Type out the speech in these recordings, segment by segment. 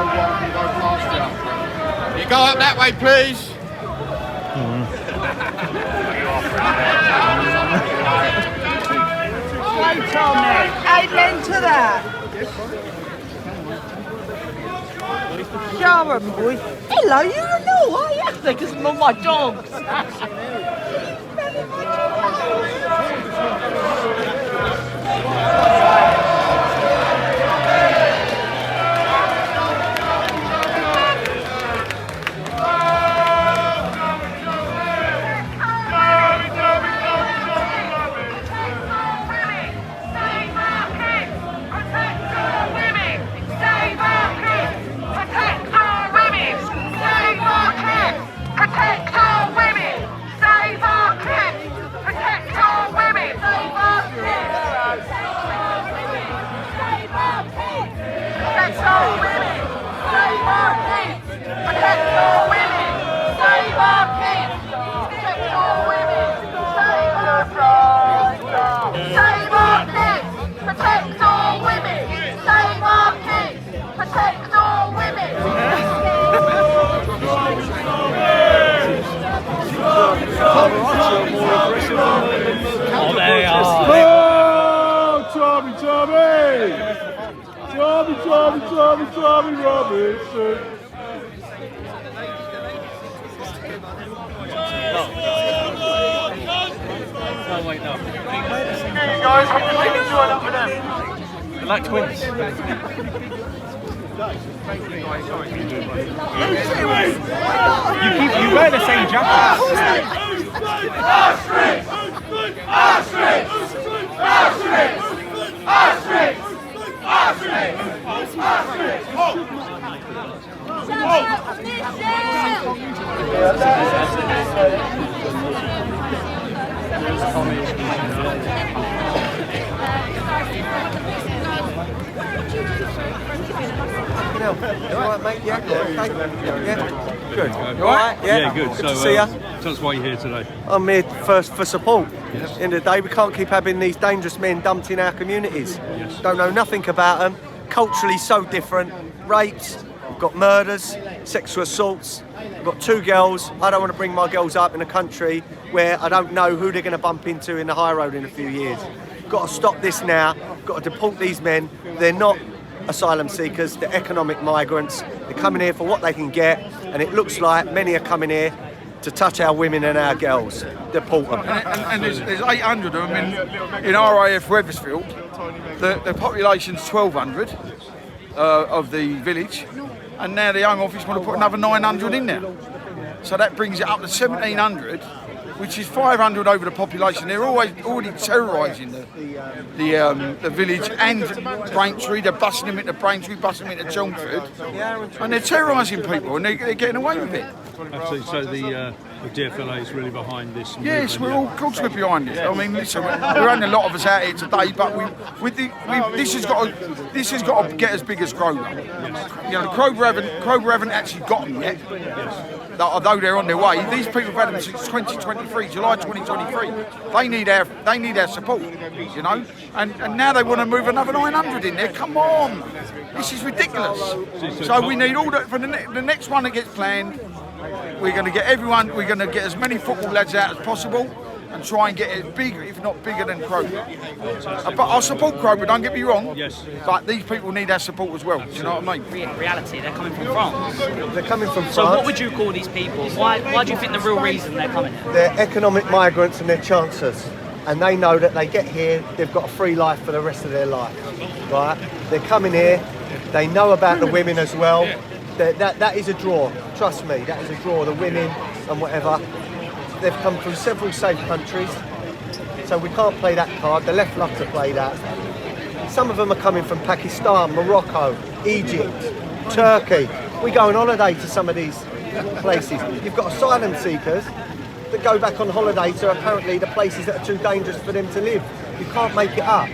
go past you. You go up that way, please. Hey Tommy, amen to that. Sharon boy. Hello, you don't know, are you? Because I'm on my dogs. Oh, they are. Oh, Tommy Robinson. Oh, wait, no. Hey guys, we can join up with them. They're like twins. You wear the same jacket. Alright, mate? Yeah, good. You alright? Yeah, good. Good So, to see ya. Tell us why you're here today. I'm here first for support. At the end of the day, we can't keep having these dangerous men dumped in our communities. Yes. Don't know nothing about them. Culturally so different. Rapes, we've got murders, sexual assaults. We've got 2 girls. I don't want to bring my girls up in a country where I don't know who they're going to bump into in the high road in a few years. Got to stop this now. Got to deport these men. They're not asylum seekers, they're economic migrants. They're coming here for what they can get, and it looks like many are coming here to touch our women and our girls. Deport them. And there's 800 of them in RAF Wethersfield. The population's 1,200 of the village, and now the Home Office want to put another 900 in there. So that brings it up to 1,700, which is 500 over the population. They're already terrorising the village and Braintree. They're busting them into Braintree, busting them into Chelmsford, and they're terrorising people, and they're getting away with it. Absolutely. So the DFLA is really behind this. Yes, of course we're behind it. I mean, listen, we're only a lot of us out here today, but this has got to get as big as Kroger. You know, Kroger haven't actually got them yet. Although they're on their way, these people have had them since 2023, July 2023. They need our support, you know. And now they want to move another 900 in there. Come on, this is ridiculous. So we need all that for the next one that gets planned. We're going to get everyone. We're going to get as many football lads out as possible, and try and get it big, if not bigger than Kroger. But I support Kroger, don't get me wrong. Yes. But these people need our support as well. Do you know what I mean? Reality, they're coming from France. They're coming from France. So what would you call these people? Why do you think the real reason they're coming here? They're economic migrants and they're chancers. And they know that they get here, they've got a free life for the rest of their life. Right? They're coming here, they know about the women as well. That is a draw, trust me, that is a draw, the women and whatever. They've come from several safe countries, so we can't play that card. The left love to play that. Some of them are coming from Pakistan, Morocco, Egypt, Turkey. We go on holiday to some of these places. You've got asylum seekers that go back on holiday to apparently the places that are too dangerous for them to live. You can't make it up.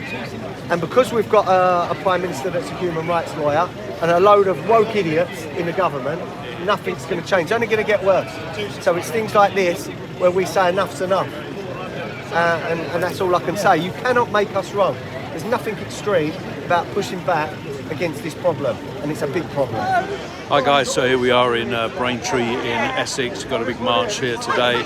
And because we've got a Prime Minister that's a human rights lawyer and a load of woke idiots in the government, nothing's going to change. It's only going to get worse. So it's things like this where we say enough's enough. And that's all I can say. You cannot make us wrong. There's nothing extreme about pushing back against this problem, and it's a big problem. Hi guys, so here we are in Braintree in Essex. We've got a big march here today.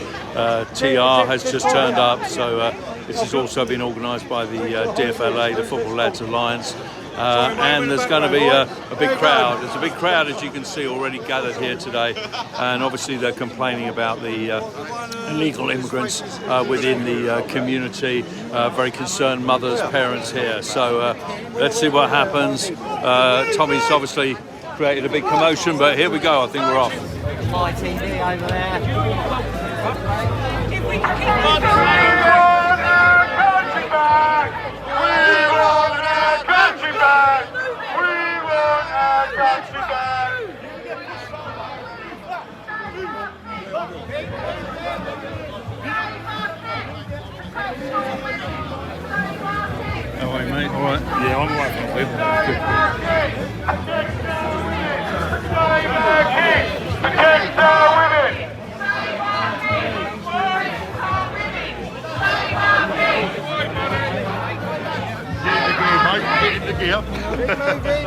TR has just turned up, so this has also been organised by the DFLA, the Football Lads Alliance. And there's going to be a big crowd. There's a big crowd, as you can see, already gathered here today, and obviously they're complaining about the illegal immigrants within the community. Very concerned mothers, parents here. So let's see what happens. Tommy's obviously created a big commotion, but here we go. I think we're off. ITV over there. How are you, mate? All right. Yeah, I'm alright. Protect our women! Get in the gear, mate. Get in the gear.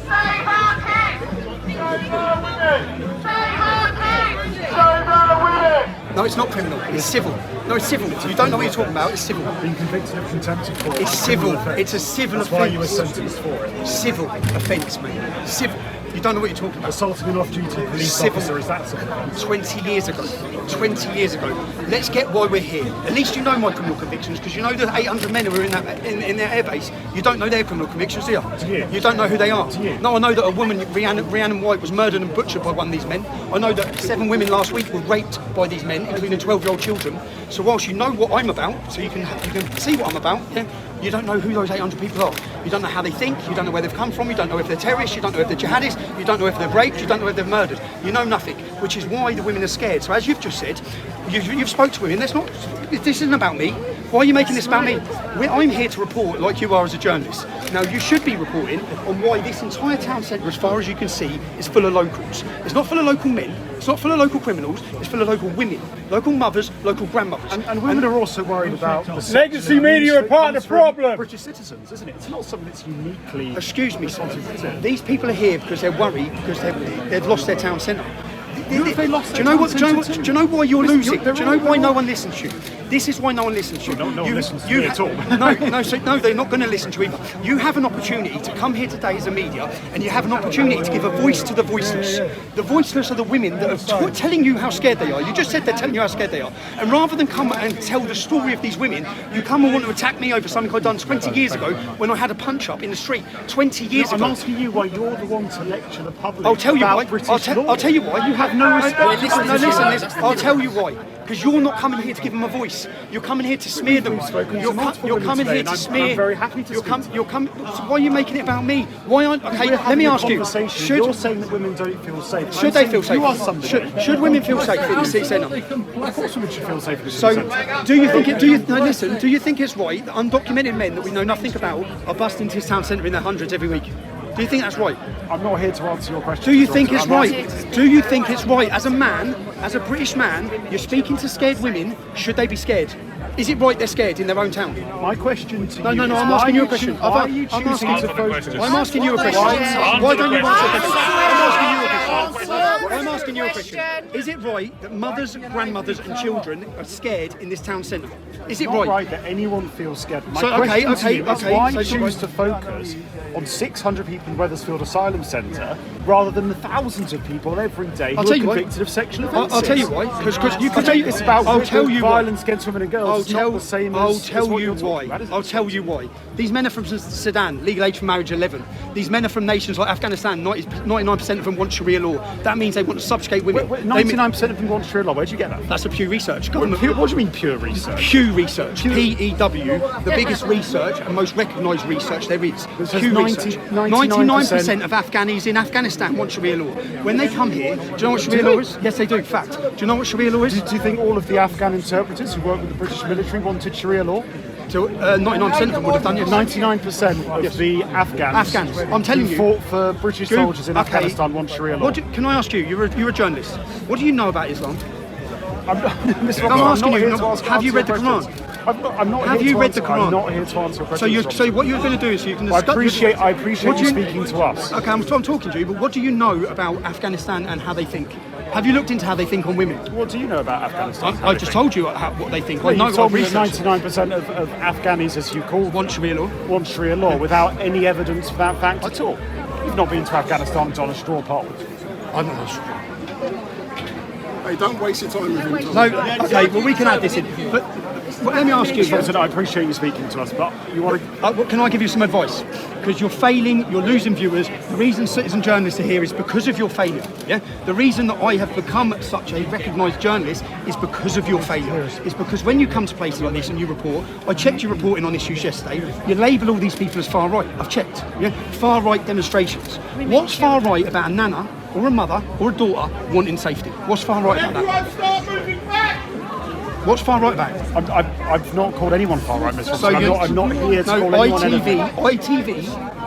Save our kids! Save our women! Save our kids! Save our women! No, it's not criminal. It's civil. No, it's civil. You don't know what you're talking about. It's civil. Being convicted of contempt of court. It's civil. It's a civil offence. That's why you were sentenced for it. Civil offence, mate. Civil. You don't know what you're talking about. Assaulting an off-duty police Civil. officer, is that civil offence? 20 years ago. 20 years ago. Let's get why we're here. At least you know my criminal convictions, because you know the 800 men who are in their airbase. You don't know their criminal convictions, do you? Do you? You don't know who they are. Do you? No, I know that a woman, Rhiannon White, was murdered and butchered by one of these men. I know that 7 women last week were raped by these men, including 12-year-old children. So whilst you know what I'm about, so you can see what I'm about, yeah, you don't know who those 800 people are. You don't know how they think, you don't know where they've come from, you don't know if they're terrorists, you don't know if they're jihadists, you don't know if they're raped, you don't know if they're murdered. You know nothing, which is why the women are scared. So as you've just said, you've spoke to women, this isn't about me. Why are you making this about me? I'm here to report like you are as a journalist. Now you should be reporting on why this entire town centre, as far as you can see, is full of locals. It's not full of local men, it's not full of local criminals, it's full of local women, local mothers, local grandmothers. And women are also worried about the legacy media are part of the problem. British citizens, isn't it? It's not something that's uniquely. Excuse me, sir. These people are here because they're worried because they've lost their town centre. Do you know why you're losing? Do you know why no one listens to you? This is why no one listens to you. No one listens to me at all. No, they're not going to listen to you either. You have an opportunity to come here today as a media, and you have an opportunity to give a voice to the voiceless. The voiceless are the women that are telling you how scared they are. You just said they're telling you how scared they are. And rather than come and tell the story of these women, you come and want to attack me over something I've done 20 years ago when I had a punch-up in the street 20 years ago. I'm asking you why you're the one to lecture the public. I'll tell you about why. British I'll tell you why. You have no respect. Listen. I'll tell you why. Because you're not coming here to give them a voice. You're coming here to smear them. You're coming here to smear. I'm very happy to So why are you making it about me? Why aren't? Okay, let me ask you. You're saying that women don't feel safe. Should they feel safe? You are somebody. Should women feel safe in the city centre? Of course, women should feel safe in the So, city centre. do you think it? Listen. Do you think it's right that undocumented men that we know nothing about are busting into this town centre in their hundreds every week? Do you think that's right? I'm not here to answer your question. Do you think it's right? Do you think it's right? As a man, as a British man, you're speaking to scared women. Should they be scared? Is it right they're scared in their own town? My question to you. No, is I'm asking you a question. Why are you choosing to focus? I'm asking you a question. Why don't you answer the question? I'm asking you a question. Is it right that mothers, grandmothers and children are scared in this town centre? Is it It's not right? right that anyone feels scared. My So, question to you is why so you it's not choose right. to focus on 600 people in Wethersfield Asylum Centre rather than the thousands of people every day who I'll tell are you why. convicted of sexual offences. I'll tell you why. Because you I'll can tell you it's about I'll tell you violence why. against women and girls. It's not the same I'll as tell what you you're talking why. about, is it? I'll tell you why. These men are from Sudan, legal age for marriage 11. These men are from nations like Afghanistan. 99% of them want Sharia law. That means they want to subjugate women. 99% of them want Sharia law. Where'd you get that? That's a Pew Research. What do you mean pure research? Pew Research. P-E-W. The biggest research and most recognised research there is. It says Pew 90 Research. 99% of Afghanis in Afghanistan want Sharia law. When they come here, do you know what Sharia law is? Yes, they do. Fact. Do you know what Sharia law is? Do you think all of the Afghan interpreters who work with the British military wanted Sharia law? So 99% of them would have done yes. 99% of the Afghans. I'm telling who you. fought for British soldiers in Okay. Afghanistan want Sharia law. Can I ask you? You're a journalist. What do you know about Islam? I'm I'm asking you. Have you read the Quran? I'm not Have here you to read answer, the Quran? I'm not here to answer your questions. So what you're going to do is you can I discuss... appreciate you speaking to us. Okay, I'm talking to you, but what do you know about Afghanistan and how they think? Have you looked into how they think on women? What do you know about Afghanistan? I just told you what they think. Well, I know you told me that researched. 99% of Afghanis, as you call them, Want Sharia law? want Sharia law without any evidence of that fact at all. You've not been to Afghanistan and done a straw poll. I'm not sure. Hey, don't waste your time with him. No, okay, well, we can add this in. But let me ask you. Listen, I appreciate you speaking to us, but you want to... Can I give you some advice? Because you're failing, you're losing viewers. The reason citizen journalists are here is because of your failure. Yeah. The reason that I have become such a recognised journalist is because of your failure. It's because when you come to places like this and you report, I checked your reporting on issues yesterday. You label all these people as far right. I've checked. Yeah. Far right demonstrations. What's far right about a nana or a mother or a daughter wanting safety? What's far right about that? Start moving back! What's far right about it? I've not called anyone far right, Mr. So I'm not here to call anyone anything. ITV,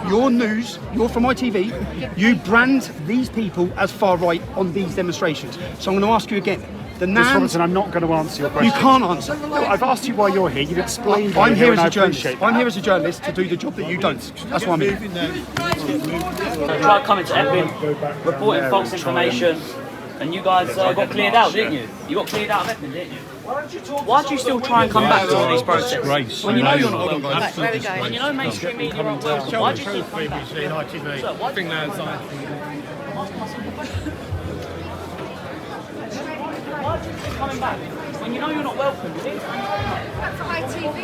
your news, you're from ITV, you brand these people as far right on these demonstrations. So I'm going to ask you again. Mr. Robertson, I'm not going to answer your question. You can't answer. No, I've asked you why you're here. You've explained why I'm you're here here, as a and I appreciate journalist. I'm here as a journalist to do the job that you don't. That's why I'm here. Tried coming to Epping, reporting false information, and you guys got cleared out, didn't you? You got cleared out of Epping, didn't you? Why do you still try and come back to all these protests? When you know you're not welcome. When you know mainstream media aren't welcome. Why do you still come back? Sir, why do you keep coming back? When you know you're not welcome, you need to come back. That's ITV.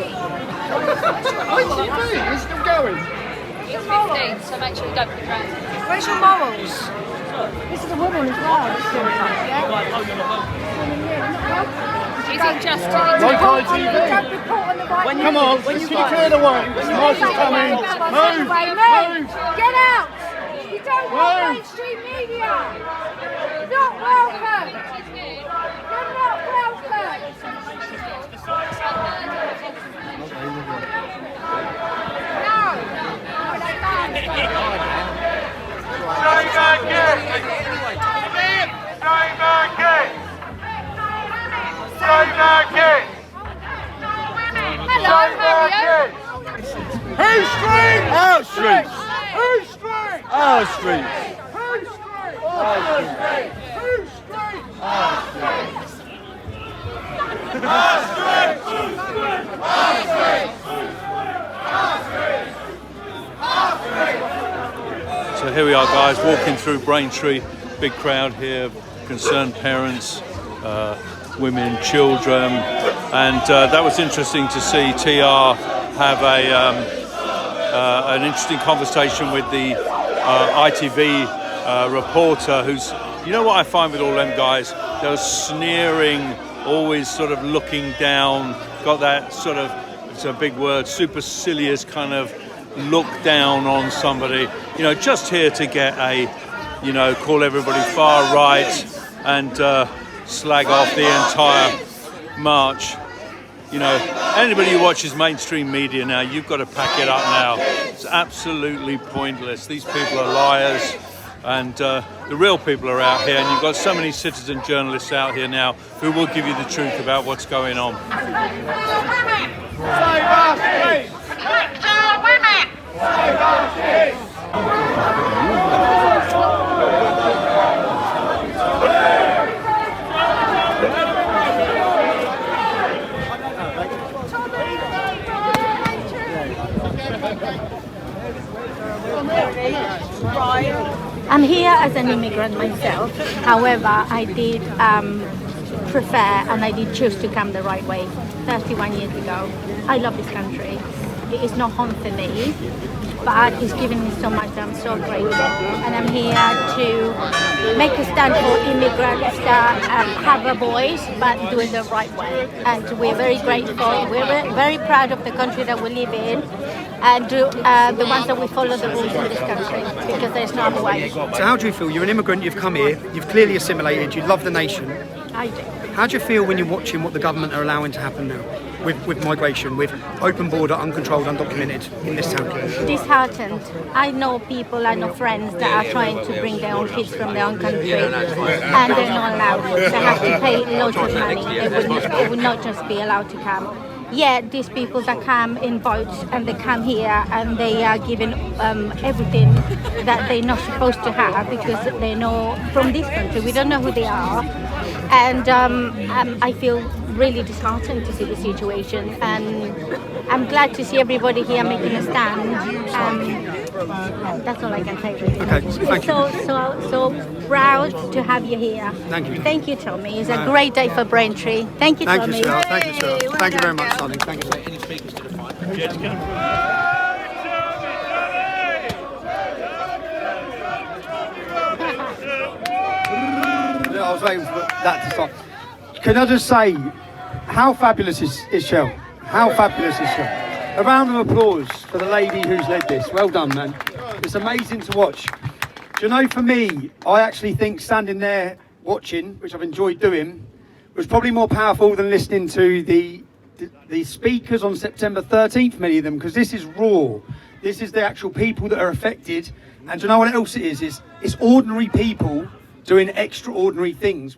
He's still going. It's 15, so make sure you don't put around. Where's your morals? This is a woman as well. You guys know you're not welcome. Is it just to Don't report on the right news. Come on, let's get cleared away. Marshall's coming. Move. Move. Get out. You don't want mainstream media. Not welcome. You're not welcome. Stay back in! Stay back in! Stay back in! Hello, how are you? Whose street? Our streets! Whose street? Our streets! Whose street? Our street! Whose street? Our streets! Our streets! Our streets! Our streets! So here we are, guys, walking through Braintree. Big crowd here, concerned parents, women, children, and that was interesting to see TR have an interesting conversation with the ITV reporter, who's, you know what I find with all them guys, they're sneering, always sort of looking down, got that sort of, it's a big word, supercilious kind of look down on somebody, you know, just here to get a, you know, call everybody far right and slag off the entire march. You know, anybody who watches mainstream media now, you've got to pack it up now. It's absolutely pointless. These people are liars, and the real people are out here, and you've got so many citizen journalists out here now who will give you the truth about what's going on. I'm here as an immigrant myself. However, I did prefer and I did choose to come the right way 31 years ago. I love this country. It is not home for me, but it's given me so much that I'm so grateful. And I'm here to make a stand for immigrants that have a voice, but do it the right way. And we're very grateful. We're very proud of the country that we live in, and the ones that we follow the rules in this country, because there's no other way. So how do you feel? You're an immigrant, you've come here, you've clearly assimilated, you love the nation. I do. How do you feel when you're watching what the government are allowing to happen now? With migration, with open border, uncontrolled, undocumented in this town? Disheartened. I know people, I know friends that are trying to bring their own kids from their own country, and they're not allowed. They have to pay loads of money. They would not just be allowed to come. yet these people that come in boats and they come here and they are given everything that they're not supposed to have because they're not from this country. We don't know who they are, and I feel really disheartened to see the situation, and I'm glad to see everybody here making a stand. That's all I can say. Really. Okay, thank you. So proud to have you here. Thank you. Thank you, Tommy. It's a great day for Braintree. Thank you, Tommy. Thank you, Cheryl. Thank you, Cheryl. Hey, Thank you very well much, done, darling. Thank you. Any speakers to the fight? I was waiting for that to stop. Can I just say, how fabulous is Cheryl? How fabulous is Cheryl? A round of applause for the lady who's led this. Well done, man. It's amazing to watch. Do you know, for me, I actually think standing there watching, which I've enjoyed doing, was probably more powerful than listening to the speakers on September 13th, many of them, because this is raw. This is the actual people that are affected. And do you know what else it is? It's ordinary people doing extraordinary things.